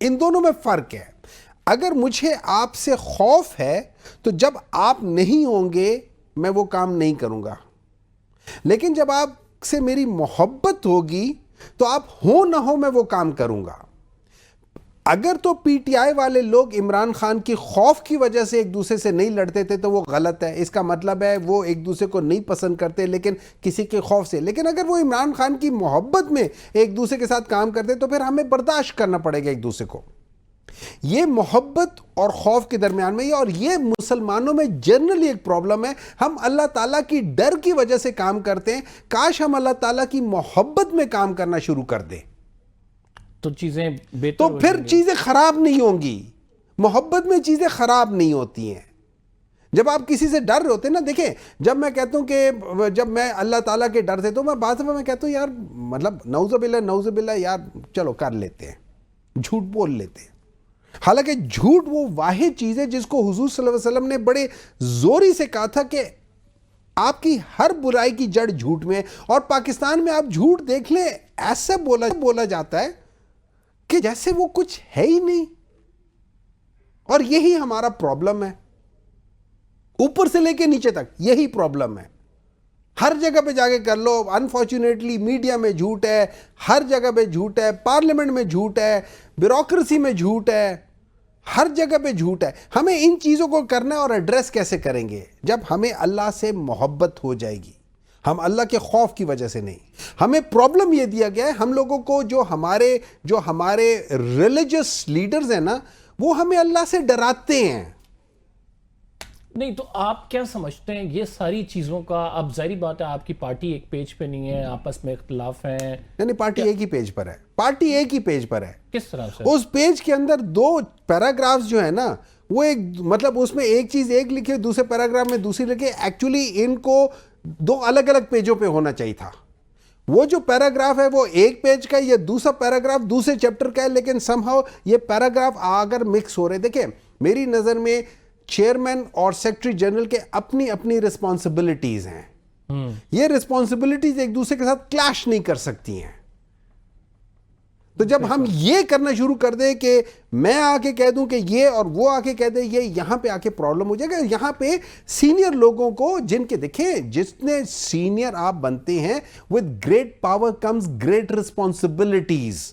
ان دونوں میں فرق ہے. اگر مجھے آپ سے خوف ہے تو جب آپ نہیں ہوں گے میں وہ کام نہیں کروں گا, لیکن جب آپ سے میری محبت ہوگی تو آپ ہو نہ ہو میں وہ کام کروں گا. اگر تو پی ٹی آئی والے لوگ عمران خان کی خوف کی وجہ سے ایک دوسرے سے نہیں لڑتے تھے تو وہ غلط ہے. اس کا مطلب ہے وہ ایک دوسرے کو نہیں پسند کرتے لیکن کسی کے خوف سے. لیکن اگر وہ عمران خان کی محبت میں ایک دوسرے کے ساتھ کام کرتے تو پھر ہمیں برداشت کرنا پڑے گا ایک دوسرے کو. یہ محبت اور خوف کے درمیان میں, اور یہ مسلمانوں میں جنرلی ایک پرابلم ہے. ہم اللہ تعالیٰ کی ڈر کی وجہ سے کام کرتے ہیں. کاش ہم اللہ تعالیٰ کی محبت میں کام کرنا شروع کر دیں تو چیزیں بہتر تو پھر چیزیں خراب نہیں ہوں گی. محبت میں چیزیں خراب نہیں ہوتی ہیں. جب آپ کسی سے ڈر رہے ہوتے ہیں نا, دیکھیں جب میں کہتا ہوں کہ جب میں اللہ تعالیٰ کے ڈر سے, تو میں بعض دفعہ میں کہتا ہوں یار مطلب نعوذ باللہ یار چلو کر لیتے ہیں, جھوٹ بول لیتے ہیں. حالانکہ جھوٹ وہ واحد چیز ہے جس کو حضور صلی اللہ علیہ وسلم نے بڑے زوری سے کہا تھا کہ آپ کی ہر برائی کی جڑ جھوٹ میں. اور پاکستان میں آپ جھوٹ دیکھ لیں ایسے بولا جاتا ہے کہ جیسے وہ کچھ ہے ہی نہیں. اور یہی ہمارا پرابلم ہے, اوپر سے لے کے نیچے تک یہی پرابلم ہے. ہر جگہ پہ جا کے کر لو. انفارچونیٹلی میڈیا میں جھوٹ ہے, ہر جگہ پہ جھوٹ ہے, پارلیمنٹ میں جھوٹ ہے, بیوروکریسی میں جھوٹ ہے, ہر جگہ پہ جھوٹ ہے. ہمیں ان چیزوں کو کرنا ہے. اور ایڈریس کیسے کریں گے؟ جب ہمیں اللہ سے محبت ہو جائے گی. ہم اللہ کے خوف کی وجہ سے نہیں. ہمیں پرابلم یہ دیا گیا ہے ہم لوگوں کو, جو ہمارے ریلیجس لیڈرز ہیں نا, وہ ہمیں اللہ سے ڈراتے ہیں. نہیں تو آپ کیا سمجھتے ہیں یہ ساری چیزوں کا؟ اب ظاہری بات ہے آپ کی پارٹی ایک پیج پہ نہیں ہے, آپس میں اختلاف ہیں. نہیں, پارٹی ایک ہی پیج پر ہے. پارٹی ایک ہی پیج پر ہے. کس طرح سے؟ اس پیج کے اندر 2 پیراگرافز جو ہے نا, وہ ایک مطلب اس میں ایک چیز ایک لکھے, دوسرے پیراگراف میں دوسری لکھے. ایکچولی ان کو 2 الگ الگ پیجوں پہ ہونا چاہیے تھا. وہ جو پیراگراف ہے وہ ایک پیج کا, یہ دوسرا پیراگراف دوسرے چیپٹر کا ہے, لیکن somehow یہ پیراگراف اگر مکس ہو رہے. دیکھیں میری نظر میں چیئرمین اور سیکرٹری جنرل کے اپنی اپنی رسپانسبلٹیز ہیں. یہ رسپانسبلٹیز ایک دوسرے کے ساتھ کلیش نہیں کر سکتی ہیں. تو جب ہم یہ کرنا شروع کر دیں کہ میں آ کے کہہ دوں کہ یہ, اور وہ آ کے کہہ دے یہ, یہاں پہ آ کے پرابلم ہو جائے گا. یہاں پہ سینئر لوگوں کو, جن کے دیکھیں جتنے سینئر آپ بنتے ہیں, with great power comes great responsibilities.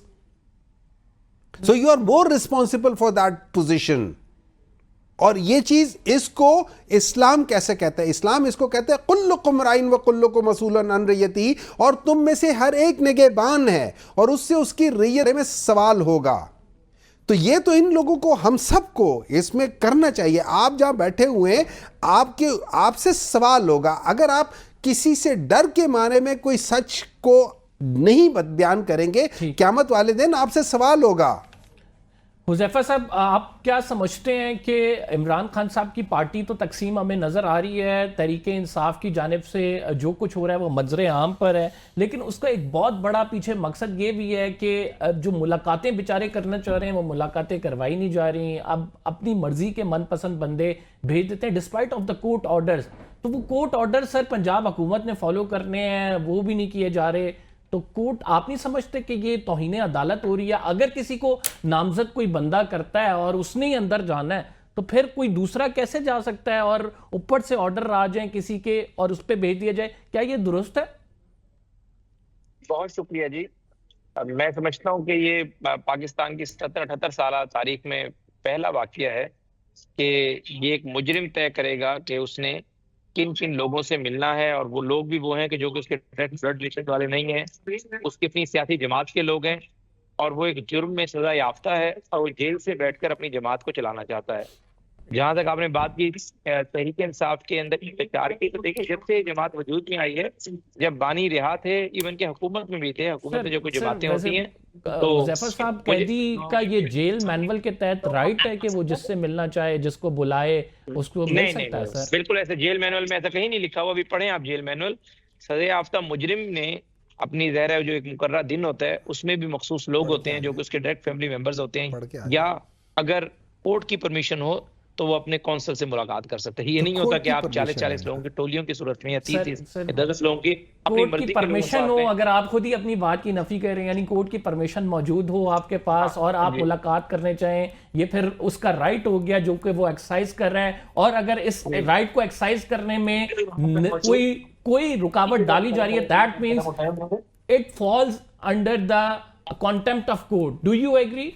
So you are more responsible for that position. اور یہ چیز اس کو اسلام کیسے کہتا ہے؟ اسلام اس کو کہتا ہے کلکم رائن و کلکم مسئول عن رعیتہ, اور تم میں سے ہر ایک نگہبان ہے اور اس سے اس کی رعیت میں سوال ہوگا. تو یہ تو ان لوگوں کو, ہم سب کو اس میں کرنا چاہیے. آپ جہاں بیٹھے ہوئے ہیں آپ سے سوال ہوگا. اگر آپ کسی سے ڈر کے معنی میں کوئی سچ کو نہیں بیان کریں گے, قیامت والے دن آپ سے سوال ہوگا. حذیفہ صاحب آپ کیا سمجھتے ہیں کہ عمران خان صاحب کی پارٹی تو تقسیم ہمیں نظر آ رہی ہے, تحریک انصاف کی جانب سے جو کچھ ہو رہا ہے وہ منظر عام پر ہے, لیکن اس کا ایک بہت بڑا پیچھے مقصد یہ بھی ہے کہ جو ملاقاتیں بیچارے کرنا چاہ رہے ہیں وہ ملاقاتیں کروائی نہیں جا رہی. اب اپنی مرضی کے من پسند بندے بھیج دیتے ہیں despite of the court orders. تو وہ کورٹ آرڈر سر پنجاب حکومت نے فالو کرنے ہیں, وہ بھی نہیں کیے جا رہے. تو کورٹ آپ نہیں سمجھتے کہ یہ توہین عدالت ہو رہی ہے؟ اگر کسی کو نامزد کوئی بندہ کرتا ہے اور اس نے ہی اندر جانا ہے تو پھر کوئی دوسرا کیسے جا سکتا ہے اور اوپر سے آرڈر آ جائیں کسی کے اور اس پہ بھیج دیا جائے؟ کیا یہ درست ہے؟ بہت شکریہ جی. میں سمجھتا ہوں کہ یہ پاکستان کی 70-78 سالہ تاریخ میں پہلا واقعہ ہے کہ یہ ایک مجرم طے کرے گا کہ اس نے کن کن لوگوں سے ملنا ہے, اور وہ لوگ بھی وہ ہیں کہ جو کہ اس کے ڈائریکٹ بلڈ ریلیشن والے نہیں ہیں, اس کی اپنی سیاسی جماعت کے لوگ ہیں, اور وہ ایک جرم میں سزا یافتہ ہے اور وہ جیل سے بیٹھ کر اپنی جماعت کو چلانا چاہتا ہے. جہاں تک آپ نے بات کی تحریک انصاف کے اندر انتشار کی, تو دیکھیں جب سے جماعت وجود میں آئی ہے, جب بانی رہا تھے, ایون کہ حکومت میں بھی تھے, حکومت میں جو کوئی جماعتیں ہوتی ہیں, تو حذیفہ صاحب قیدی کا یہ جیل مینول کے تحت رائٹ ہے کہ وہ جس سے ملنا چاہے, جس کو بلائے اس کو مل سکتا ہے؟ سر بالکل ایسے جیل مینول میں ایسا کہیں نہیں لکھا ہوا, ابھی پڑھیں آپ جیل مینول. سزا یافتہ مجرم نے اپنی ظاہر جو ایک مقررہ دن ہوتا ہے اس میں بھی مخصوص لوگ ہوتے ہیں جو کہ اس کے ڈائریکٹ فیملی ممبرز ہوتے ہیں, یا اگر کورٹ کی پرمیشن ہو تو وہ اپنے کونسل سے ملاقات کر سکتے ہیں. یہ نہیں ہوتا کہ آپ 40 لوگوں کی ٹولیوں کی صورت میں یا 30 10 لوگوں کی اپنی کورٹ مرضی کی کے لوگوں پرمیشن ہو, اگر آپ خود ہی اپنی بات کی نفی کر رہے ہیں, یعنی کورٹ کی پرمیشن موجود ہو آپ کے پاس اور آپ ملاقات کرنے چاہیں, یہ پھر اس کا رائٹ ہو گیا جو کہ وہ ایکسرسائز کر رہا ہے. اور اگر اس رائٹ کو ایکسرسائز کرنے میں کوئی رکاوٹ ڈالی جا رہی ہے, that means it falls under the contempt of court. Do you agree?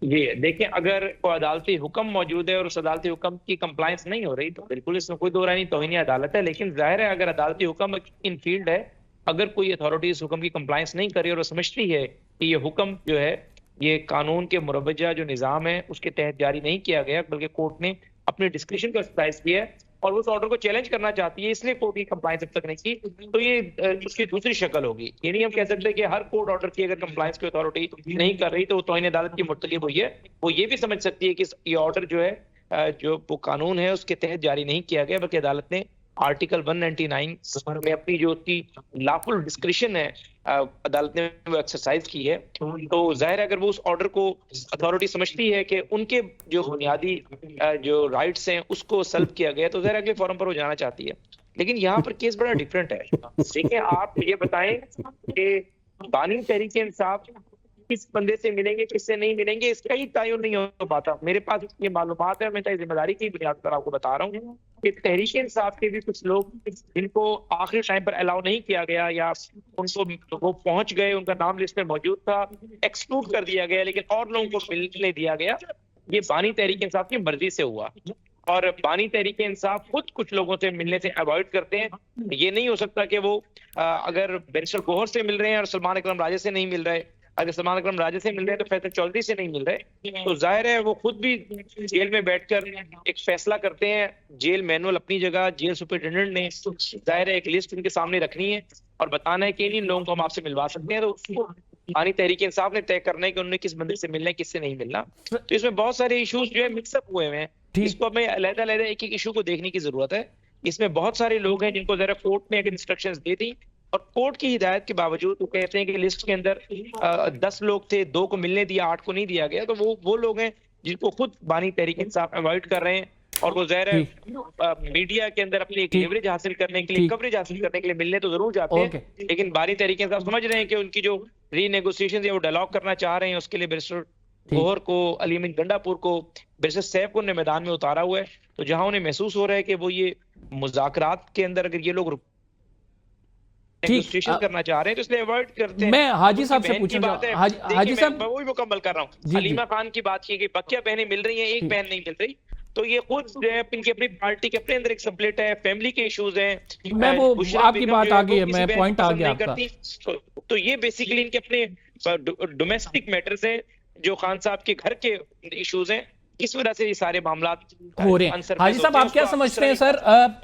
جی دیکھیں, اگر کوئی عدالتی حکم موجود ہے اور اس عدالتی حکم کی کمپلائنس نہیں ہو رہی تو بالکل اس میں کوئی دو رائے نہیں, توہین عدالت ہے. لیکن ظاہر ہے اگر عدالتی حکم ان فیلڈ ہے, اگر کوئی اتھارٹی اس حکم کی کمپلائنس نہیں کر رہی اور سمجھتی ہے کہ یہ حکم جو ہے یہ قانون کے مروجہ جو نظام ہے اس کے تحت جاری نہیں کیا گیا, بلکہ کورٹ نے اپنے ڈسکریشن کو ایکسرسائز کیا ہے اور اس آرڈر کو چیلنج کرنا چاہتی ہے, اس لیے کورٹ کی کمپلائنس اب تک نہیں کی, تو یہ اس کی دوسری شکل ہوگی. یہ نہیں ہم کہہ سکتے کہ ہر کورٹ آرڈر کی اگر کمپلائنس کی اتھارٹی نہیں کر رہی تو وہ توہین عدالت کی مرتکب ہوئی ہے. وہ یہ بھی سمجھ سکتی ہے کہ یہ آرڈر جو ہے جو وہ قانون ہے اس کے تحت جاری نہیں کیا گیا, بلکہ عدالت نے آرٹیکل 199 میں اپنی جو اس کی لافل ڈسکریشن ہے عدالت نے وہ ایکسرسائز کی ہے. تو ظاہر ہے اگر وہ اس آرڈر کو اتھارٹی سمجھتی ہے کہ ان کے جو بنیادی جو رائٹس ہیں اس کو سلب کیا گیا, تو ظاہر اگلے فورم پر وہ جانا چاہتی ہے. لیکن یہاں پر کیس بڑا ڈیفرنٹ ہے. دیکھیں, آپ یہ بتائیں کہ بانی تحریک انصاف کس بندے سے ملیں گے کس سے نہیں ملیں گے, اس کا ہی تعین نہیں ہو پاتا. میرے پاس یہ معلومات ہے, میں ذمہ داری کی بنیاد پر آپ کو بتا رہا ہوں کہ تحریک انصاف کے بھی کچھ لوگ جن کو آخری ٹائم پر الاؤ نہیں کیا گیا یا ان کو وہ پہنچ گئے, ان کا نام لسٹ میں موجود تھا, ایکسکلوڈ کر دیا گیا, لیکن اور لوگوں کو ملنے دیا گیا. یہ بانی تحریک انصاف کی مرضی سے ہوا, اور بانی تحریک انصاف خود کچھ لوگوں سے ملنے سے اوائڈ کرتے ہیں. یہ نہیں ہو سکتا کہ وہ اگر بیرسٹر گوہر سے مل رہے ہیں اور سلمان اکرم راجہ سے نہیں مل رہے, اگر سلمان اکرم راجہ سے مل رہے ہیں تو فیصل چودھری سے نہیں مل رہے, تو ظاہر ہے وہ خود بھی جیل میں بیٹھ کر ایک فیصلہ کرتے ہیں. جیل مینول اپنی جگہ, جیل سپرنٹینڈنٹ نے ظاہر ہے ایک لسٹ ان کے سامنے رکھنی ہے اور بتانا ہے کہ ان لوگوں کو ہم آپ سے ملوا سکتے ہیں. تو بانی تحریک انصاف نے طے کرنا ہے کہ انہوں نے کس بندے سے ملنا ہے کس سے نہیں ملنا. تو اس میں بہت سارے ایشوز جو ہے مکس اپ ہوئے ہیں, اس کو ہمیں علیحدہ ایک ایک ایشو کو دیکھنے کی ضرورت ہے. اس میں بہت سارے لوگ ہیں جن کو ذرا کورٹ نے اگر انسٹرکشنز دی تھی اور کورٹ کی ہدایت کے باوجود وہ کہتے ہیں کہ لسٹ کے اندر 10 لوگ تھے, 2 کو ملنے دیا, 8 کو نہیں دیا گیا. تو وہ لوگ ہیں جن کو خود بانی تحریک انصاف اوائڈ کر رہے ہیں اور وہ ظاہر ہے میڈیا کے اندر اپنی ایک لیوریج حاصل کرنے کے لیے, کوریج حاصل کرنے کے لیے ملنے تو ضرور جاتے ہیں, لیکن بانی تحریک انصاف سمجھ رہے ہیں کہ ان کی جو ری نیگوسیشن ہے وہ ڈائلاگ کرنا چاہ رہے ہیں. اس کے لیے بیرسٹر گوہر کو, علی امین گنڈا پور کو, بیرسٹر سیف کو انہیں میدان میں اتارا ہوا ہے. تو جہاں انہیں محسوس ہو رہا ہے کہ وہ یہ مذاکرات کے اندر اگر یہ لوگ نیگوسیشن کرنا چاہ رہے ہیں تو اس لیے اوائڈ کرتے ہیں. میں حاجی صاحب سے پوچھنا چاہتا ہوں, حاجی صاحب میں وہی مکمل کر رہا ہوں. حلیمہ خان کی بات کی کہ بقیہ بہنیں مل رہی ہیں, ایک بہن نہیں مل رہی, تو یہ خود جو ہے ان کی اپنی پارٹی کے اپنے اندر ایک سپلٹ ہے, فیملی کے ایشوز ہیں. میں وہ آپ کی بات آ گئی ہے, میں پوائنٹ آ گیا آپ کا. تو یہ بیسیکلی ان کے اپنے ڈومیسٹک میٹرز ہیں جو خان صاحب کے گھر کے ایشوز ہیں, کس وجہ سے یہ سارے معاملات ہو رہے ہیں. حاجی صاحب آپ کیا سمجھتے ہیں سر,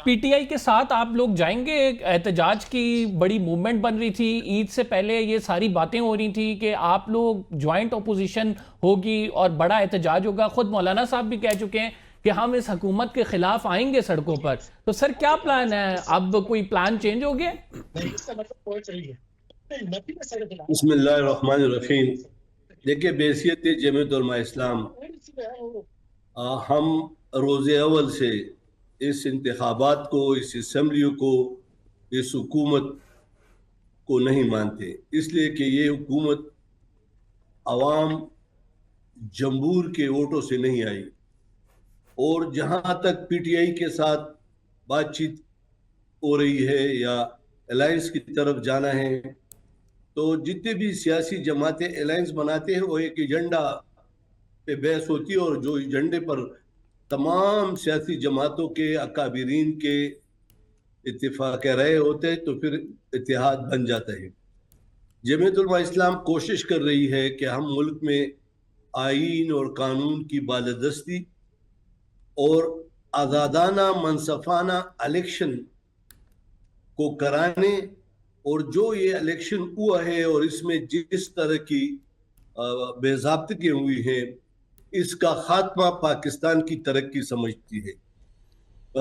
پی ٹی آئی کے ساتھ آپ لوگ جائیں گے؟ احتجاج کی بڑی موومنٹ بن رہی تھی, عید سے پہلے یہ ساری باتیں ہو رہی تھی کہ آپ لوگ جوائنٹ اپوزیشن ہوگی اور بڑا احتجاج ہوگا. خود مولانا صاحب بھی کہہ چکے ہیں کہ ہم اس حکومت کے خلاف آئیں گے سڑکوں پر. تو سر کیا پلان ہے, اب کوئی پلان چینج ہو گیا؟ بسم اللہ الرحمن الرحیم. دیکھیں, بحیثیت جمعیت علماء اسلام ہم روز اول سے اس انتخابات کو, اس اسمبلیوں کو, اس حکومت کو نہیں مانتے, اس لیے کہ یہ حکومت عوام جمہور کے ووٹوں سے نہیں آئی. اور جہاں تک پی ٹی آئی کے ساتھ بات چیت ہو رہی ہے یا الائنس کی طرف جانا ہے, تو جتنے بھی سیاسی جماعتیں الائنس بناتے ہیں وہ ایک ایجنڈا پہ بحث ہوتی ہے, اور جو ایجنڈے پر تمام سیاسی جماعتوں کے اکابرین کے اتفاق رائے ہوتے ہیں تو پھر اتحاد بن جاتا ہے. جمعیت علماء اسلام کوشش کر رہی ہے کہ ہم ملک میں آئین اور قانون کی بالادستی اور آزادانہ منصفانہ الیکشن کو کرانے, اور جو یہ الیکشن ہوا ہے اور اس میں جس طرح کی بے ضابطگی ہوئی ہے, اس کا خاتمہ پاکستان کی ترقی سمجھتی ہے.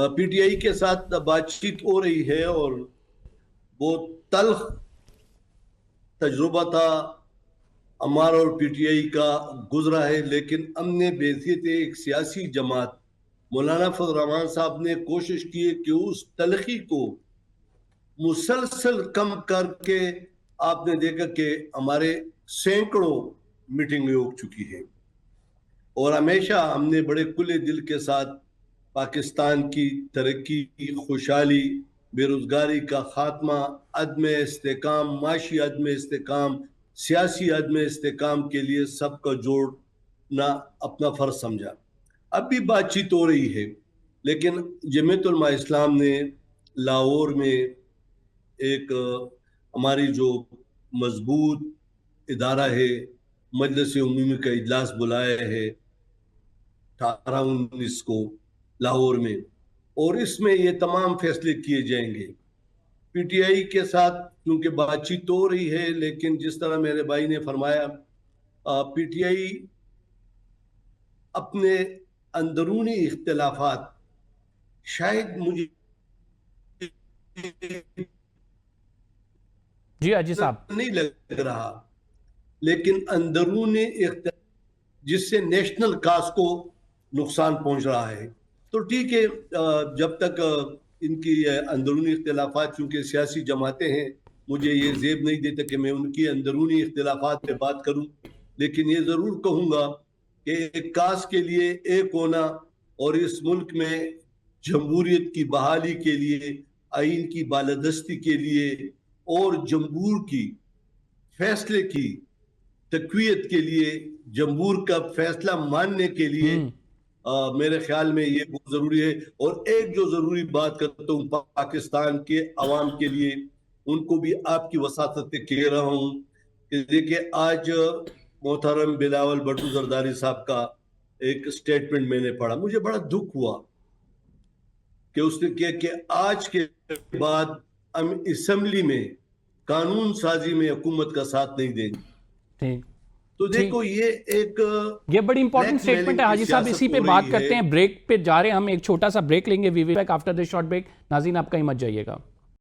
پی ٹی آئی کے ساتھ بات چیت ہو رہی ہے اور بہت تلخ تجربہ تھا ہمارا اور پی ٹی آئی کا گزرا ہے, لیکن ہم نے بحیثیت ایک سیاسی جماعت مولانا فضل الرحمان صاحب نے کوشش کی ہے کہ اس تلخی کو مسلسل کم کر کے آپ نے دیکھا کہ ہمارے سینکڑوں میٹنگیں ہو چکی ہیں، اور ہمیشہ ہم نے بڑے کھلے دل کے ساتھ پاکستان کی ترقی، خوشحالی، بے روزگاری کا خاتمہ، عدم استحکام، معاشی عدم استحکام، سیاسی عدم استحکام کے لیے سب کا جوڑنا اپنا فرض سمجھا۔ اب بھی بات چیت ہو رہی ہے، لیکن جمعیت علماء اسلام نے لاہور میں ایک ہماری جو مضبوط ادارہ ہے، مجلس عمومی کا اجلاس بلایا ہے 18-19 کو لاہور میں، اور اس میں یہ تمام فیصلے کیے جائیں گے۔ پی ٹی آئی کے ساتھ کیونکہ بات چیت ہو رہی ہے، لیکن جس طرح میرے بھائی نے فرمایا پی ٹی آئی اپنے اندرونی اختلافات شاید مجھے جی حاجی صاحب نہیں لگ رہا، لیکن اندرونی جس سے نیشنل کاز کو نقصان پہنچ رہا ہے، تو ٹھیک ہے، جب تک ان کی اندرونی اختلافات، چونکہ سیاسی جماعتیں ہیں، مجھے یہ زیب نہیں دیتا کہ میں ان کی اندرونی اختلافات پہ بات کروں، لیکن یہ ضرور کہوں گا کہ ایک کاز کے لیے ایک ہونا اور اس ملک میں جمہوریت کی بحالی کے لیے، آئین کی بالادستی کے لیے اور جمہور کی فیصلے کی تقویت کے لیے، جمہور کا فیصلہ ماننے کے لیے میرے خیال میں یہ بہت ضروری ہے۔ اور ایک جو ضروری بات کرتا ہوں پاکستان کے عوام کے لیے، ان کو بھی آپ کی وساطت سے کہہ رہا ہوں کہ دیکھیں، آج محترم بلاول بھٹو زرداری صاحب کا ایک سٹیٹمنٹ میں نے پڑھا، مجھے بڑا دکھ ہوا کہ اس نے کہا کہ آج کے بعد ہم اسمبلی میں قانون سازی میں حکومت کا ساتھ نہیں دیں گے۔ تو دیکھو یہ بڑی امپورٹنٹ سٹیٹمنٹ ہے حاجی صاحب، اسی پہ بات کرتے ہیں، بریک پہ جا رہے ہیں ہم، ایک چھوٹا سا بریک لیں گے، we be back after this short break. ناظرین آپ کہیں مت جائیے گا۔